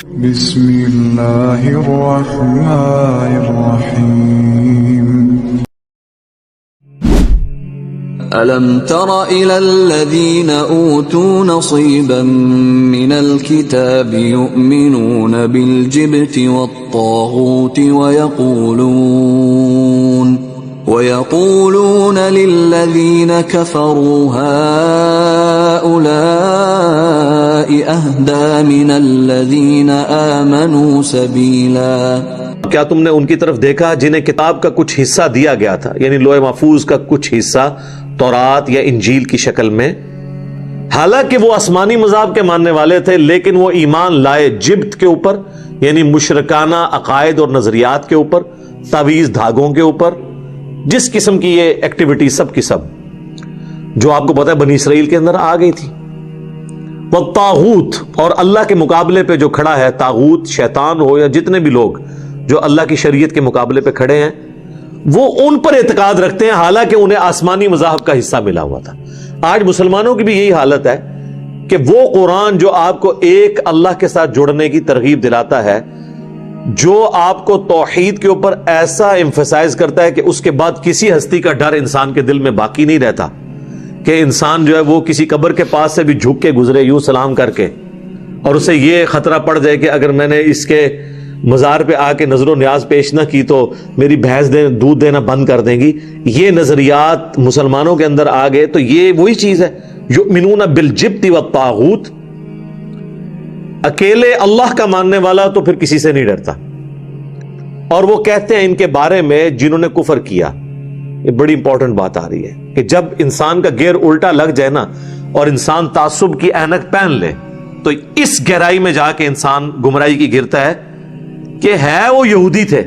بسم اللہ الرحمن الرحیم أَلَمْ تَرَ إِلَى الَّذِينَ أُوتُوا نَصِيبًا مِّنَ الْكِتَابِ يُؤْمِنُونَ بِالْجِبْتِ وَالطَّاغُوتِ وَيَقُولُونَ لِلَّذِينَ كَفَرُوا هَؤُلَاءِ أَهْدَىٰ مِنَ الَّذِينَ آمَنُوا سَبِيلًا۔ کیا تم نے ان کی طرف دیکھا جنہیں کتاب کا کچھ حصہ دیا گیا تھا، یعنی لوح محفوظ کا کچھ حصہ تورات یا انجیل کی شکل میں، حالانکہ وہ آسمانی مذاہب کے ماننے والے تھے لیکن وہ ایمان لائے جبت کے اوپر، یعنی مشرکانہ عقائد اور نظریات کے اوپر، تعویذ دھاگوں کے اوپر، جس قسم کی یہ ایکٹیویٹی سب کی سب جو آپ کو پتا ہے بنی اسرائیل کے اندر آ گئی تھی۔ والطاغوت، اور اللہ کے مقابلے پہ جو کھڑا ہے، طاغوت شیطان ہو یا جتنے بھی لوگ جو اللہ کی شریعت کے مقابلے پہ کھڑے ہیں، وہ ان پر اعتقاد رکھتے ہیں حالانکہ انہیں آسمانی مذاہب کا حصہ ملا ہوا تھا۔ آج مسلمانوں کی بھی یہی حالت ہے کہ وہ قرآن جو آپ کو ایک اللہ کے ساتھ جڑنے کی ترغیب دلاتا ہے، جو آپ کو توحید کے اوپر ایسا ایمفسائز کرتا ہے کہ اس کے بعد کسی ہستی کا ڈر انسان کے دل میں باقی نہیں رہتا، کہ انسان جو ہے وہ کسی قبر کے پاس سے بھی جھک کے گزرے یوں سلام کر کے، اور اسے یہ خطرہ پڑ جائے کہ اگر میں نے اس کے مزار پہ آ کے نظر و نیاز پیش نہ کی تو میری بھینس دودھ دینا بند کر دیں گی۔ یہ نظریات مسلمانوں کے اندر آ گئے تو یہ وہی چیز ہے، یؤمنون بالجبت والطاغوت، اکیلے اللہ کا ماننے والا تو پھر کسی سے نہیں ڈرتا۔ اور وہ کہتے ہیں ان کے بارے میں جنہوں نے کفر کیا، یہ بڑی امپورٹنٹ بات آ رہی ہے کہ جب انسان کا گیئر الٹا لگ جائے نا اور انسان تعصب کی اینک پہن لے تو اس گہرائی میں جا کے انسان گمراہی کی گرتا ہے کہ ہے وہ یہودی تھے۔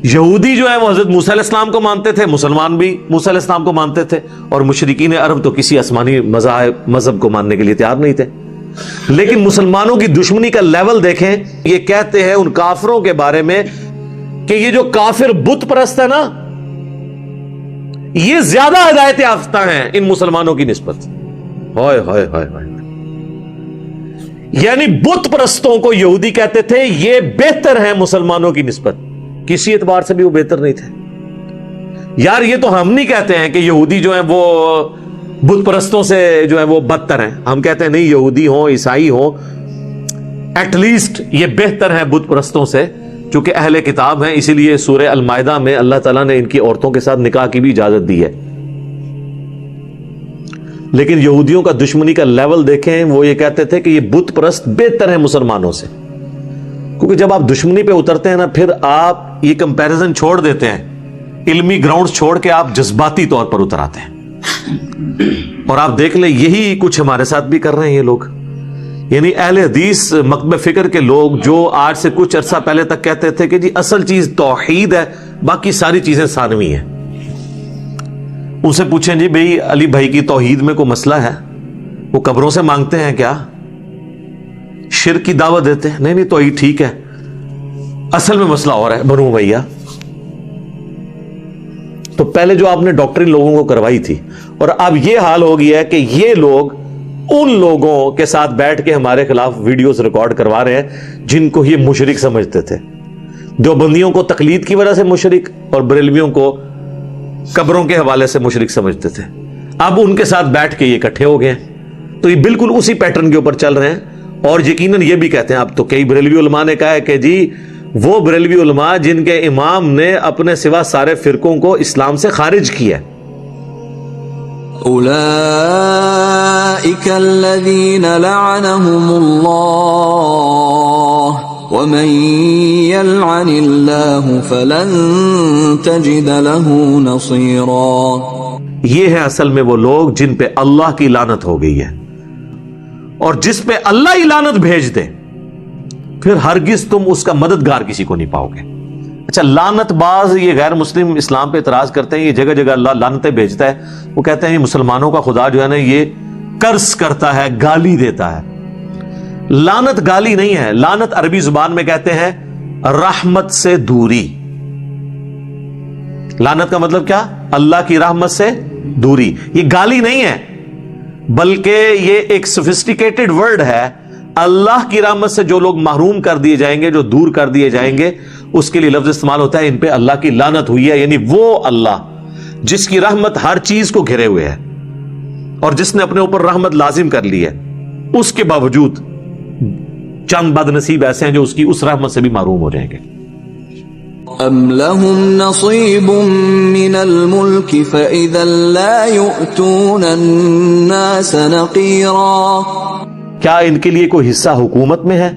یہودی جو ہے وہ حضرت موسیٰ علیہ السلام کو مانتے تھے، مسلمان بھی موسیٰ علیہ السلام کو مانتے تھے، اور مشرکین عرب تو کسی آسمانی مذہب کو ماننے کے لیے تیار نہیں تھے۔ لیکن مسلمانوں کی دشمنی کا لیول دیکھیں، یہ کہتے ہیں ان کافروں کے بارے میں کہ یہ جو کافر بت پرست ہے نا، یہ زیادہ ہدایت یافتہ ہیں ان مسلمانوں کی نسبت۔ ہائے ہائے ہائے ہائے، یعنی بت پرستوں کو یہودی کہتے تھے یہ بہتر ہیں مسلمانوں کی نسبت، کسی اعتبار سے بھی وہ بہتر نہیں تھے۔ یار یہ تو ہم نہیں کہتے ہیں کہ یہودی جو ہیں وہ بت پرستوں سے جو ہے وہ بدتر ہیں، ہم کہتے ہیں نہیں، یہودی ہوں عیسائی ہوں ایٹ لیسٹ یہ بہتر ہیں بت پرستوں سے، چونکہ اہل کتاب ہیں، اسی لیے سورہ المائدہ میں اللہ تعالیٰ نے ان کی عورتوں کے ساتھ نکاح کی بھی اجازت دی ہے۔ لیکن یہودیوں کا دشمنی کا لیول دیکھیں، وہ یہ کہتے تھے کہ یہ بت پرست بہتر ہیں مسلمانوں سے، کیونکہ جب آپ دشمنی پہ اترتے ہیں نا، پھر آپ یہ کمپیریزن چھوڑ دیتے ہیں، علمی گراؤنڈز چھوڑ کے آپ جذباتی طور پر اتر آتے ہیں۔ اور آپ دیکھ لیں یہی کچھ ہمارے ساتھ بھی کر رہے ہیں یہ لوگ، یعنی اہل حدیث مکتب فکر کے لوگ جو آج سے کچھ عرصہ پہلے تک کہتے تھے کہ جی اصل چیز توحید ہے، باقی ساری چیزیں ثانوی ہیں۔ ان سے پوچھیں جی بھئی علی بھائی کی توحید میں کوئی مسئلہ ہے، وہ قبروں سے مانگتے ہیں کیا، شرک کی دعوت دیتے ہیں؟ نہیں نہیں توحید ٹھیک ہے، اصل میں مسئلہ اور ہے بنو امیہ۔ تو پہلے جو آپ نے ڈاکٹرین لوگوں کو کروائی تھی، اور اب یہ حال ہو گیا ہے کہ یہ لوگ ان لوگوں کے ساتھ بیٹھ کے ہمارے خلاف ویڈیوز ریکارڈ کروا رہے ہیں جن کو یہ مشرک سمجھتے تھے، دیوبندیوں کو تقلید کی وجہ سے مشرک اور بریلویوں کو قبروں کے حوالے سے مشرک سمجھتے تھے، اب ان کے ساتھ بیٹھ کے یہ اکٹھے ہو گئے ہیں۔ تو یہ بالکل اسی پیٹرن کے اوپر چل رہے ہیں، اور یقیناً یہ بھی کہتے ہیں، اب تو کئی بریلوی علماء نے کہا ہے کہ جی وہ بریلوی علماء جن کے امام نے اپنے سوا سارے فرقوں کو اسلام سے خارج کیا ہے۔ اولئک الذین لعنهم اللہ ومن یلعن اللہ فلن تجد له نصیرا۔ یہ ہے اصل میں وہ لوگ جن پہ اللہ کی لعنت ہو گئی ہے، اور جس پہ اللہ ہی لعنت بھیج دے پھر ہرگز تم اس کا مددگار کسی کو نہیں پاؤ گے۔ اچھا، لعنت باز یہ غیر مسلم اسلام پہ اعتراض کرتے ہیں، یہ جگہ جگہ اللہ لعنتیں بھیجتا ہے، وہ کہتے ہیں یہ مسلمانوں کا خدا جو ہے نا یہ قرض کرتا ہے، گالی دیتا ہے۔ لعنت گالی نہیں ہے، لعنت عربی زبان میں کہتے ہیں رحمت سے دوری۔ لعنت کا مطلب کیا؟ اللہ کی رحمت سے دوری۔ یہ گالی نہیں ہے، بلکہ یہ ایک سوفسٹیکیٹڈ ورڈ ہے اللہ کی رحمت سے جو لوگ محروم کر دیے جائیں گے, جو دور کر دیے جائیں گے, اس کے لیے لفظ استعمال ہوتا ہے ان پہ اللہ کی لعنت ہوئی ہے. یعنی وہ اللہ جس کی رحمت ہر چیز کو گھرے ہوئے ہے اور جس نے اپنے اوپر رحمت لازم کر لی ہے, اس کے باوجود چند بد نصیب ایسے ہیں جو اس کی اس رحمت سے بھی محروم ہو جائیں گے. ام لهم نصیب من الملک فاذا لا یؤتون الناس نقیرا, کیا ان کے لیے کوئی حصہ حکومت میں ہے؟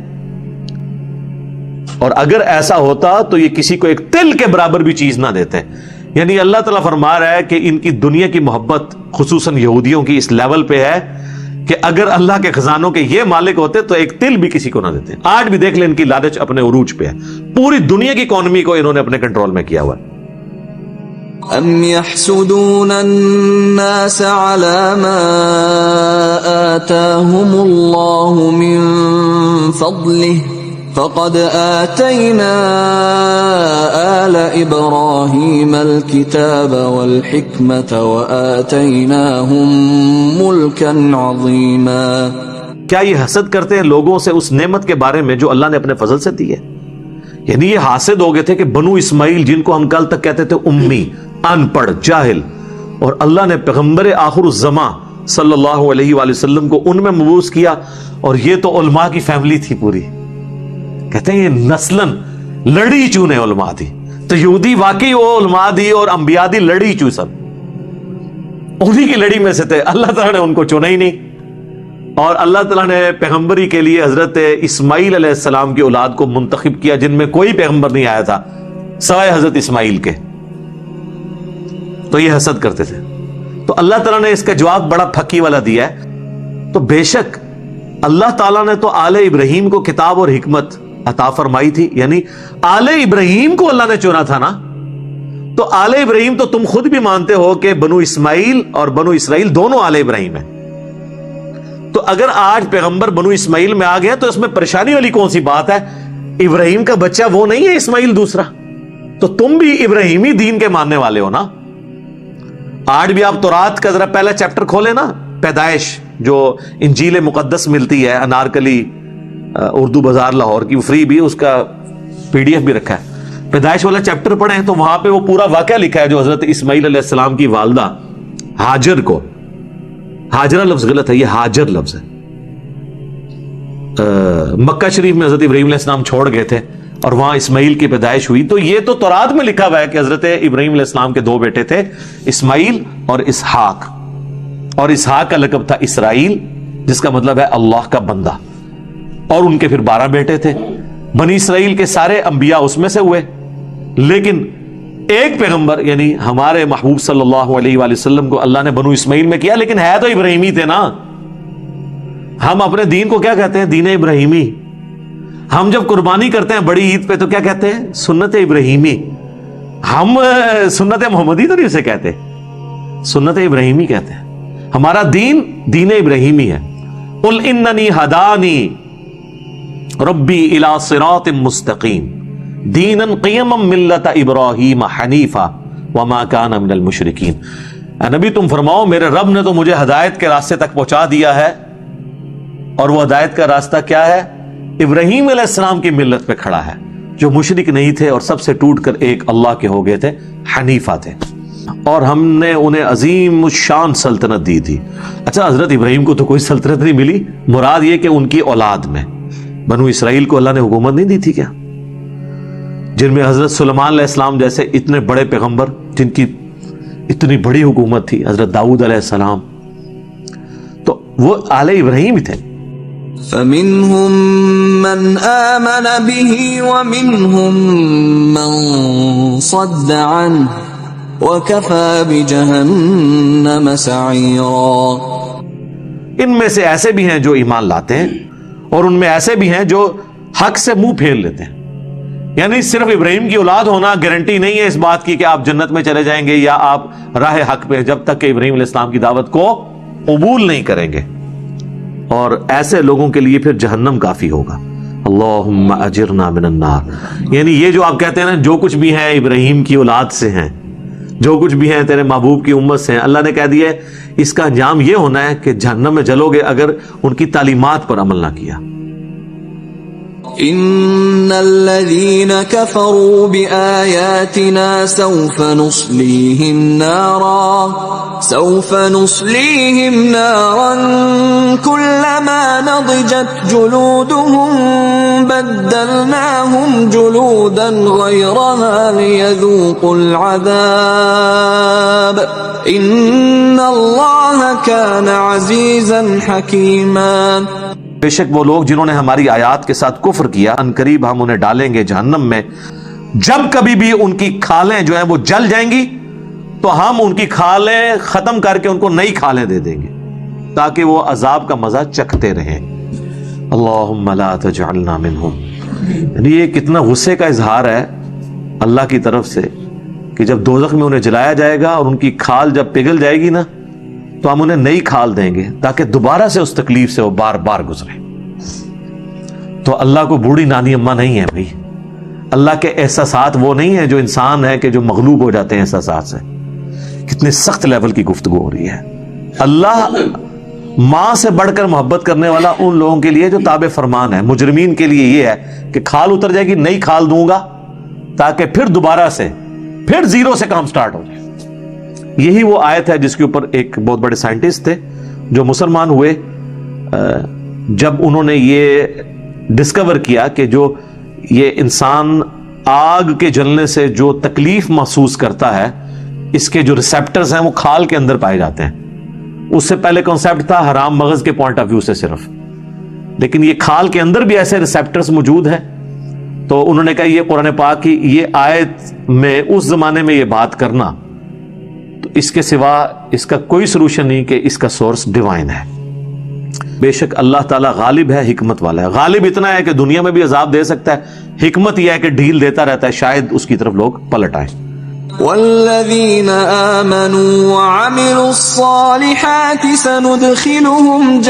اور اگر ایسا ہوتا تو یہ کسی کو ایک تل کے برابر بھی چیز نہ دیتے. یعنی اللہ تعالیٰ فرما رہا ہے کہ ان کی دنیا کی محبت خصوصاً یہودیوں کی اس لیول پہ ہے کہ اگر اللہ کے خزانوں کے یہ مالک ہوتے تو ایک تل بھی کسی کو نہ دیتے. آج بھی دیکھ لیں ان کی لالچ اپنے عروج پہ ہے, پوری دنیا کی اکانومی کو انہوں نے اپنے کنٹرول میں کیا ہوا ہے. ام يحسدون الناس على ما آتاهم الله من فضله فقد آتينا آل إبراهيم الكتاب والحكمة وآتيناهم ملكا عظيما. کیا یہ حسد کرتے ہیں لوگوں سے اس نعمت کے بارے میں جو اللہ نے اپنے فضل سے دی ہے؟ یعنی یہ حاسد ہو گئے تھے کہ بنو اسماعیل جن کو ہم کل تک کہتے تھے امی, ان پڑھ, جاہل, اور اللہ نے پیغمبر آخر الزماں صلی اللہ علیہ وآلہ وسلم کو ان میں مبعوث کیا, اور یہ تو علماء کی فیملی تھی پوری. کہتے ہیں یہ نسلن لڑی چونے علماء تھی. تو یہودی واقعی وہ علماء دی اور انبیاء دی لڑی چو, سب انہی کی لڑی میں سے تھے. اللہ تعالیٰ نے ان کو چنا ہی نہیں, اور اللہ تعالیٰ نے پیغمبری کے لیے حضرت اسماعیل علیہ السلام کی اولاد کو منتخب کیا جن میں کوئی پیغمبر نہیں آیا تھا سوائے حضرت اسماعیل کے. تو یہ حسد کرتے تھے. تو اللہ تعالیٰ نے اس کا جواب بڑا پھکی والا دیا ہے. تو بے شک اللہ تعالیٰ نے تو آل ابراہیم کو کتاب اور حکمت عطا فرمائی تھی, یعنی آل ابراہیم کو اللہ نے چنا تھا نا. تو آل ابراہیم تو تم خود بھی مانتے ہو کہ بنو اسماعیل اور بنو اسرائیل دونوں آل ابراہیم ہیں. تو اگر آج پیغمبر بنو اسماعیل میں آ گیا تو اس میں پریشانی والی کون سی بات ہے؟ ابراہیم کا بچہ وہ نہیں ہے اسماعیل دوسرا, تو تم بھی ابراہیمی دین کے ماننے والے ہو نا. آج بھی آپ تورات کا ذرا پہلا چیپٹر کھولیں نا, پیدائش, جو انجیل مقدس ملتی ہے انارکلی اردو بازار لاہور کی, فری بھی, اس کا PDF بھی رکھا ہے. پیدائش والا چیپٹر پڑھیں تو وہاں پہ وہ پورا واقعہ لکھا ہے جو حضرت اسماعیل علیہ السلام کی والدہ ہاجر کو, ہاجرہ لفظ غلط ہے, یہ ہاجر لفظ ہے, مکہ شریف میں حضرت ابراہیم علیہ السلام چھوڑ گئے تھے اور وہاں اسماعیل کی پیدائش ہوئی. تو یہ تو تورات میں لکھا ہوا ہے کہ حضرت ابراہیم علیہ السلام کے 2 بیٹے تھے, اسماعیل اور اسحاق, اور اسحاق کا لقب تھا اسرائیل جس کا مطلب ہے اللہ کا بندہ, اور ان کے پھر 12 بیٹے تھے. بنی اسرائیل کے سارے انبیاء اس میں سے ہوئے, لیکن ایک پیغمبر یعنی ہمارے محبوب صلی اللہ علیہ وآلہ وسلم کو اللہ نے بنو اسماعیل میں کیا, لیکن ہے تو ابراہیمی تھے نا. ہم اپنے دین کو کیا کہتے ہیں؟ دین ابراہیمی. ہم جب قربانی کرتے ہیں بڑی عید پہ تو کیا کہتے ہیں؟ سنت ابراہیمی. ہم سنت محمدی تو نہیں اسے کہتے, سنت ابراہیمی کہتے ہیں. ہمارا دین دین ابراہیمی ہے. قل اننی ہدانی ربی الی صراط مستقیم دینا قیما ملت ابراہیم حنیفا وما کان من المشرکین. نبی تم فرماؤ میرے رب نے تو مجھے ہدایت کے راستے تک پہنچا دیا ہے, اور وہ ہدایت کا راستہ کیا ہے؟ ابراہیم علیہ السلام کی ملت پہ کھڑا ہے, جو مشرک نہیں تھے اور سب سے ٹوٹ کر ایک اللہ کے ہو گئے تھے, حنیفہ تھے, اور ہم نے انہیں عظیم الشان سلطنت دی تھی. اچھا, حضرت ابراہیم کو تو کوئی سلطنت نہیں ملی, مراد یہ کہ ان کی اولاد میں بنو اسرائیل کو اللہ نے حکومت نہیں دی تھی کیا؟ جن میں حضرت سلیمان علیہ السلام جیسے اتنے بڑے پیغمبر جن کی اتنی بڑی حکومت تھی, حضرت داؤد علیہ السلام, تو وہ آل ابراہیم ہی تھے. فَمِنْهُمْ مَنْ آمَنَ بِهِ وَمِنْهُمْ مَنْ صَدَّ عَنْهُ وَكَفَى بِجَهَنَّمَ سَعِيرًا. ان میں سے ایسے بھی ہیں جو ایمان لاتے ہیں, اور ان میں ایسے بھی ہیں جو حق سے منہ پھیر لیتے ہیں. یعنی صرف ابراہیم کی اولاد ہونا گارنٹی نہیں ہے اس بات کی کہ آپ جنت میں چلے جائیں گے یا آپ راہ حق پہ, جب تک کہ ابراہیم علیہ السلام کی دعوت کو قبول نہیں کریں گے. اور ایسے لوگوں کے لیے پھر جہنم کافی ہوگا. اللہم اجرنا من النار. یعنی یہ جو آپ کہتے ہیں نا, جو کچھ بھی ہے ابراہیم کی اولاد سے ہیں, جو کچھ بھی ہیں تیرے محبوب کی امت سے ہیں, اللہ نے کہہ دیا ہے اس کا انجام یہ ہونا ہے کہ جہنم میں جلو گے اگر ان کی تعلیمات پر عمل نہ کیا. إن الذين كفروا بآياتنا سوف نصليهم نارا كلما نضجت جلودهم بدلناهم جلودا غيرها ليذوقوا العذاب إن الله كان عزيزا حكيما. بے شک وہ لوگ جنہوں نے ہماری آیات کے ساتھ کفر کیا ان قریب ہم انہیں ڈالیں گے جہنم میں. جب کبھی بھی ان کی کھالیں جو ہیں وہ جل جائیں گی تو ہم ان کی کھالیں ختم کر کے ان کو نئی کھالیں دے دیں گے تاکہ وہ عذاب کا مزہ چکھتے رہیں. اللہم لا تجعلنا منہم. یعنی یہ کتنا غصے کا اظہار ہے اللہ کی طرف سے کہ جب دوزخ میں انہیں جلایا جائے گا اور ان کی کھال جب پگھل جائے گی نا تو ہم انہیں نئی کھال دیں گے تاکہ دوبارہ سے اس تکلیف سے وہ بار بار گزرے. تو اللہ کو بوڑھی نانی اماں نہیں ہے بھائی. اللہ کے احساسات وہ نہیں ہیں جو انسان ہے کہ جو مغلوب ہو جاتے ہیں احساسات سے. کتنے سخت لیول کی گفتگو ہو رہی ہے. اللہ ماں سے بڑھ کر محبت کرنے والا ان لوگوں کے لیے جو تابع فرمان ہے. مجرمین کے لیے یہ ہے کہ کھال اتر جائے گی نئی کھال دوں گا تاکہ پھر دوبارہ سے پھر زیرو سے کام سٹارٹ ہو جائے. یہی وہ آیت ہے جس کے اوپر ایک بہت بڑے سائنٹسٹ تھے جو مسلمان ہوئے جب انہوں نے یہ ڈسکور کیا کہ جو یہ انسان آگ کے جلنے سے جو تکلیف محسوس کرتا ہے اس کے جو ریسیپٹرز ہیں وہ کھال کے اندر پائے جاتے ہیں. اس سے پہلے کانسیپٹ تھا حرام مغز کے پوائنٹ آف ویو سے صرف, لیکن یہ کھال کے اندر بھی ایسے ریسیپٹرز موجود ہیں. تو انہوں نے کہا یہ قرآن پاک کی یہ آیت میں اس زمانے میں یہ بات کرنا تو اس کے سوا اس کا کوئی سلوشن نہیں کہ اس کا سورس ڈیوائن ہے. بے شک اللہ تعالیٰ غالب ہے, حکمت والا ہے. غالب اتنا ہے کہ دنیا میں بھی عذاب دے سکتا ہے, حکمت یہ ہے کہ ڈھیل دیتا رہتا ہے, شاید اس کی طرف لوگ پلٹ آئیں. والذین آمنوا وعملوا الصالحات سندخلهم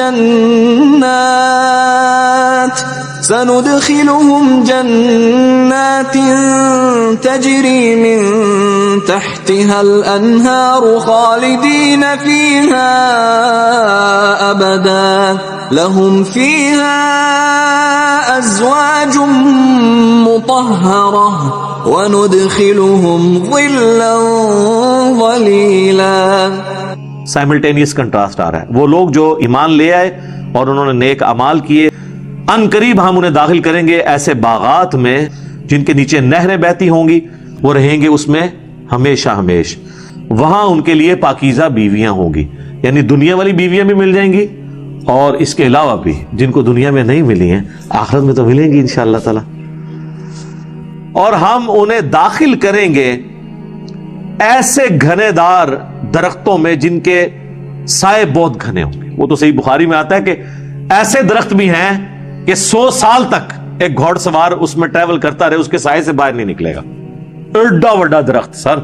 جنات تجری من تحتها الانہار خالدین فیہا ابدا لهم فیہا ازواج مطہرہ وندخلهم ظلا ظلیلا. سائملٹینیس کنٹراسٹ آ رہا ہے. وہ لوگ جو ایمان لے آئے اور انہوں نے نیک اعمال کیے ان قریب ہم انہیں داخل کریں گے ایسے باغات میں جن کے نیچے نہریں بہتی ہوں گی, وہ رہیں گے اس میں ہمیشہ ہمیش. وہاں ان کے لیے پاکیزہ بیویاں ہوں گی, یعنی دنیا والی بیویاں بھی مل جائیں گی اور اس کے علاوہ بھی جن کو دنیا میں نہیں ملی ہیں آخرت میں تو ملیں گی انشاءاللہ تعالی. اور ہم انہیں داخل کریں گے ایسے گھنے دار درختوں میں جن کے سائے بہت گھنے ہوں گے. وہ تو صحیح بخاری میں آتا ہے کہ ایسے درخت بھی ہیں کہ 100 سال تک ایک گھوڑ سوار اس میں ٹریول کرتا رہے اس کے سائے سے باہر نہیں نکلے گا. ایڈا بڑا درخت سر,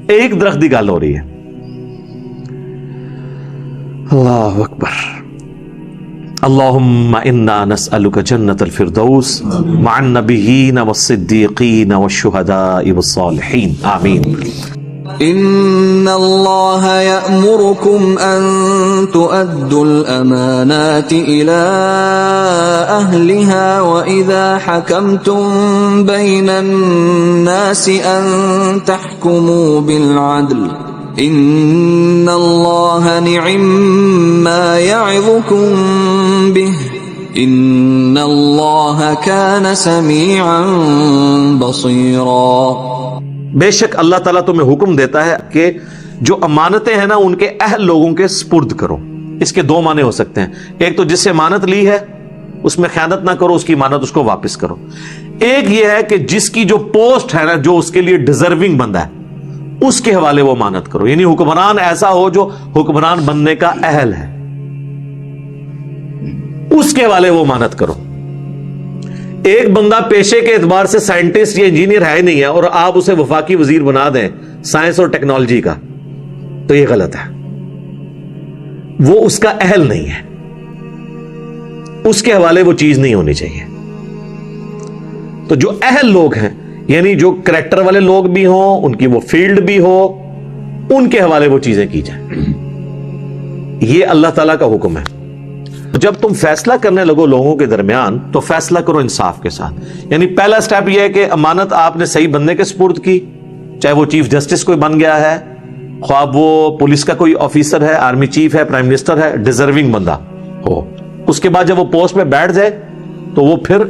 ایک درخت کی گل ہو رہی ہے. اللہ اکبر. اللہم انا نسألک جنت الفردوس مع النبیین والصدیقین والشہداء والصالحین آمین. ان اللہ یأمرکم ان تؤدوا الامانات الى اہلها واذا حکمتم بین الناس ان تحکموا بالعدل ان اللہ نعم ما یعظکم به ان اللہ کان سمیعا بصیرا. بے شک اللہ تعالیٰ تمہیں حکم دیتا ہے کہ جو امانتیں ہیں نا ان کے اہل لوگوں کے سپرد کرو. اس کے 2 معنی ہو سکتے ہیں. ایک تو جس سے امانت لی ہے اس میں خیانت نہ کرو, اس کی امانت اس کو واپس کرو. ایک یہ ہے کہ جس کی جو پوسٹ ہے نا جو اس کے لیے ڈیزرونگ بندہ ہے اس کے حوالے وہ امانت کرو. یعنی حکمران ایسا ہو جو حکمران بننے کا اہل ہے, اس کے حوالے وہ امانت کرو. ایک بندہ پیشے کے اعتبار سے سائنٹسٹ یا انجینئر ہے نہیں ہے اور آپ اسے وفاقی وزیر بنا دیں سائنس اور ٹیکنالوجی کا تو یہ غلط ہے. وہ اس کا اہل نہیں ہے, اس کے حوالے وہ چیز نہیں ہونی چاہیے. تو جو اہل لوگ ہیں یعنی جو کریکٹر والے لوگ بھی ہوں, ان کی وہ فیلڈ بھی ہو, ان کے حوالے وہ چیزیں کی جائیں. یہ اللہ تعالیٰ کا حکم ہے. جب تم فیصلہ کرنے لگو لوگوں کے درمیان تو فیصلہ کرو انصاف کے ساتھ. یعنی پہلا سٹیپ یہ ہے کہ امانت آپ نے صحیح بندے کے سپرد کی, چاہے وہ چیف جسٹس کوئی بن گیا ہے, خواہ وہ پولیس کا کوئی آفیسر ہے, آرمی چیف ہے, پرائم منسٹر ہے, ڈیزرونگ بندہ ہو. اس کے بعد جب وہ پوسٹ پہ بیٹھ جائے تو وہ پھر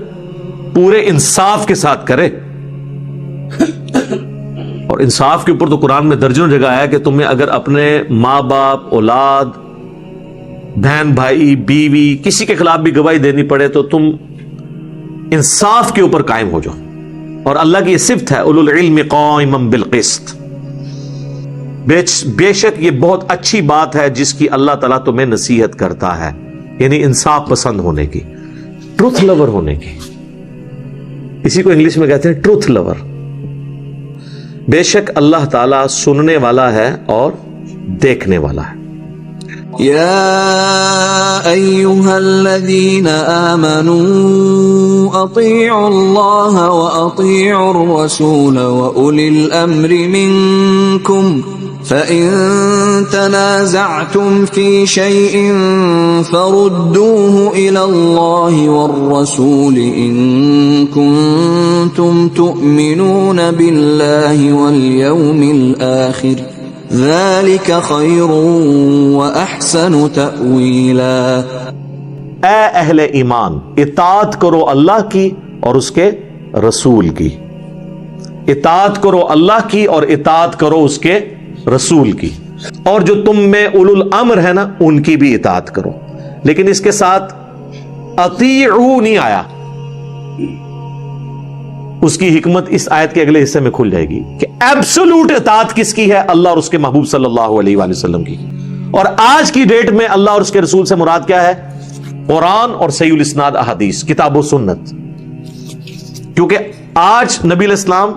پورے انصاف کے ساتھ کرے. اور انصاف کے اوپر تو قرآن میں درجنوں جگہ ہے کہ تمہیں اگر اپنے ماں باپ, اولاد, بہن بھائی, بیوی, کسی کے خلاف بھی گواہی دینی پڑے تو تم انصاف کے اوپر قائم ہو جاؤ. اور اللہ کی یہ صفت ہے اولو العلم قائما بالقسط. بے شک یہ بہت اچھی بات ہے جس کی اللہ تعالیٰ تمہیں نصیحت کرتا ہے, یعنی انصاف پسند ہونے کی, ٹروتھ لور ہونے کی. اسی کو انگلش میں کہتے ہیں ٹروتھ لور. بے شک اللہ تعالیٰ سننے والا ہے اور دیکھنے والا ہے. يا أيها الذين آمنوا أطيعوا الله وأطيعوا الرسول وأولي الأمر منكم فإن تنازعتم في شيء فردوه إلى الله والرسول إن كنتم تؤمنون بالله واليوم الآخر ذلك خير وأحسن تأويلا. اے اہل ایمان, اطاعت کرو اللہ کی اور اس کے رسول کی. اطاعت کرو اللہ کی اور اطاعت کرو اس کے رسول کی. اور جو تم میں اولو الامر ہے نا, ان کی بھی اطاعت کرو. لیکن اس کے ساتھ اطیعوا نہیں آیا. اس کی حکمت اس آیت کے اگلے حصے میں کھل جائے گی کہ ایبسولوٹ اطاعت کس کی ہے, اللہ اور اس کے محبوب صلی اللہ علیہ وآلہ وسلم کی. اور آج کی ڈیٹ میں اللہ اور اس کے رسول سے مراد کیا ہے؟ قرآن اور صحیح الاسناد احادیث, کتاب و سنت. کیونکہ آج نبی علیہ السلام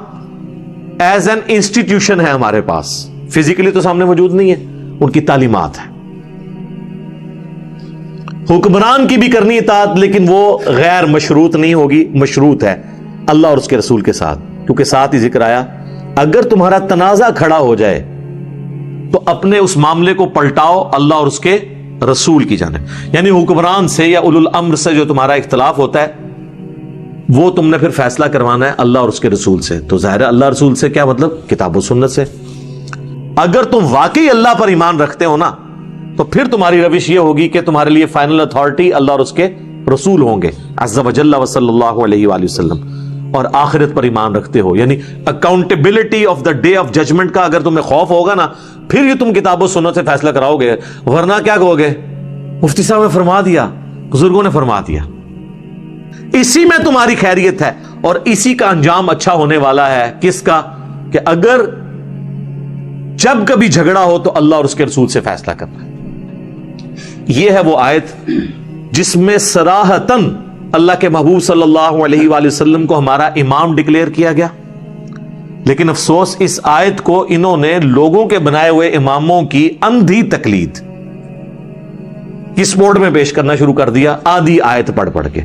ایز این انسٹیٹیوشن ہے ہمارے پاس, فزیکلی تو سامنے موجود نہیں ہے, ان کی تعلیمات ہیں. حکمران کی بھی کرنی اطاعت, لیکن وہ غیر مشروط نہیں ہوگی, مشروط ہے اللہ اور اس کے رسول کے ساتھ. کیونکہ ساتھ ہی ذکر آیا اگر تمہارا تنازع کھڑا ہو جائے تو اپنے اس معاملے کو پلٹاؤ اللہ اور اس کے رسول کی جانب. یعنی حکمران سے یا اولو الامر سے جو تمہارا اختلاف ہوتا ہے وہ تم نے پھر فیصلہ کروانا ہے اللہ اور اس کے رسول سے. تو ظاہر ہے اللہ رسول سے کیا مطلب؟ کتاب و سنت سے. اگر تم واقعی اللہ پر ایمان رکھتے ہو نا تو پھر تمہاری روش یہ ہوگی کہ تمہارے لیے فائنل اتھارٹی اللہ اور اس کے رسول ہوں گے عز و جل و صلی اللہ علیہ وآلہ وسلم. اور آخرت پر ایمان رکھتے ہو, یعنی accountability of the day of judgement کا اگر تمہیں خوف ہوگا نا, پھر یہ تم کتاب و سنت سے فیصلہ کراؤ گے. ورنہ کیا کہو گے؟ مفتی صاحب نے فرما دیا, بزرگوں نے فرما دیا. اسی میں تمہاری خیریت ہے اور اسی کا انجام اچھا ہونے والا ہے. کس کا؟ کہ اگر جب کبھی جھگڑا ہو تو اللہ اور اس کے رسول سے فیصلہ کرنا. یہ ہے وہ آیت جس میں صراحتاً اللہ کے محبوب صلی اللہ علیہ وآلہ وسلم کو ہمارا امام ڈکلیئر کیا گیا. لیکن افسوس اس آیت کو انہوں نے لوگوں کے بنائے ہوئے اماموں کی اندھی تقلید کس موڈ میں پیش کرنا شروع کر دیا, آدھی آیت پڑھ پڑھ کے.